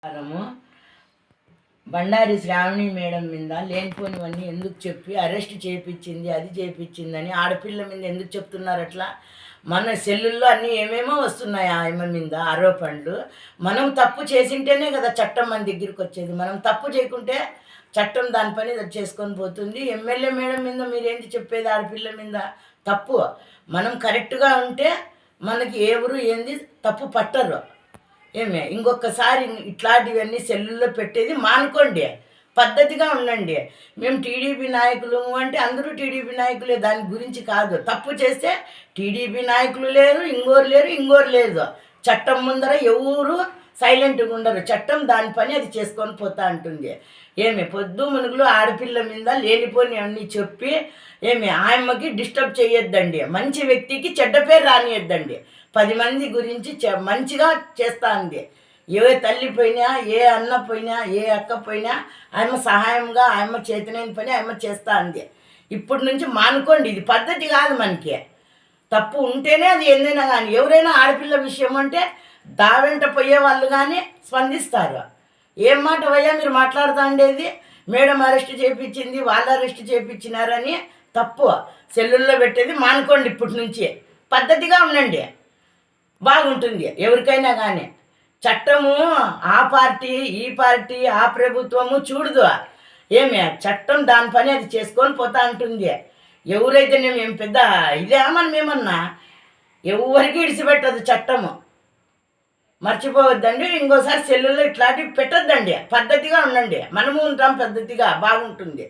వారము బండారి శ్రావణి మేడం మీద లేనిపోనివన్నీ ఎందుకు చెప్పి అరెస్ట్ చేయించింది, అది చేయించిందని ఆడపిల్ల మీద ఎందుకు చెప్తున్నారు అట్లా? మన సెల్లుల్లో అన్నీ ఏమేమో వస్తున్నాయి ఆమె మీద ఆరోపణలు. మనం తప్పు చేసింటేనే కదా చట్టం మన దగ్గరికి వచ్చేది. మనం తప్పు చేయకుంటే చట్టం దాని పని చేసుకొని పోతుంది. ఎమ్మెల్యే మేడం మీద మీరేంటి చెప్పేది? ఆడపిల్ల మీద తప్పు మనం కరెక్ట్గా ఉంటే మనకి ఎవరు ఏంది తప్పు పట్టరు. ఇంకొకసారి ఇట్లాంటివన్నీ సెల్లుల్లో పెట్టేది మానుకోండి, పద్ధతిగా ఉండండి. మేము టీడీపీ నాయకులు అంటే అందరూ టీడీపీ నాయకులే, దాని గురించి కాదు. తప్పు చేస్తే టీడీపీ నాయకులు లేరు, ఇంకోరు లేదు. చట్టం ముందర ఎవరు సైలెంట్గా ఉండరు. చట్టం దాని పని అది చేసుకొని పోతా ఉంటుంది. పొద్దు మునుగులు ఆడపిల్ల మీద లేనిపోని అన్నీ చెప్పి ఆయమ్మకి డిస్టర్బ్ చేయొద్దండి. మంచి వ్యక్తికి చెడ్డ పేరు రానియద్దండి. 10 మంది గురించి మంచిగా చేస్తా ఉంది. ఏ తల్లి పోయినా, ఏ అన్న పోయినా, ఏ అక్క పోయినా ఆయమ్మ సహాయంగా ఆయమ్మ చేతనైన పని ఆయమ్మ చేస్తా ఉంది. ఇప్పటి నుంచి మానుకోండి, ఇది పద్ధతి కాదు. మనకి తప్పు ఉంటేనే అది ఏదైనా కానీ. ఎవరైనా ఆడపిల్ల విషయం అంటే దావెంట పోయే వాళ్ళు కానీ స్పందిస్తారు. ఏం మాట వయ్యా మీరు మాట్లాడుతూ ఉండేది? మేడం అరెస్ట్ చేయించింది, వాళ్ళు అరెస్ట్ చేయించినారని తప్పు సెల్లుల్లో పెట్టేది మానుకోండి. ఇప్పటి నుంచి పద్ధతిగా ఉండండి, బాగుంటుంది ఎవరికైనా కానీ. చట్టము ఆ పార్టీ ఈ పార్టీ ఆ ప్రభుత్వము చూడదు. చట్టం దాని పని అది చేసుకొని పోతా ఉంటుంది. ఎవరైతే మేము పెద్ద ఇదే మనం ఏమన్నా ఎవరికి ఇడిచిపెట్టదు చట్టము. మర్చిపోవద్దండి. ఇంకోసారి సెల్లుల్లో ఇట్లాంటివి పెట్టద్దండి. పద్ధతిగా ఉండండి. మనము ఉంటాం పద్ధతిగా, బాగుంటుంది.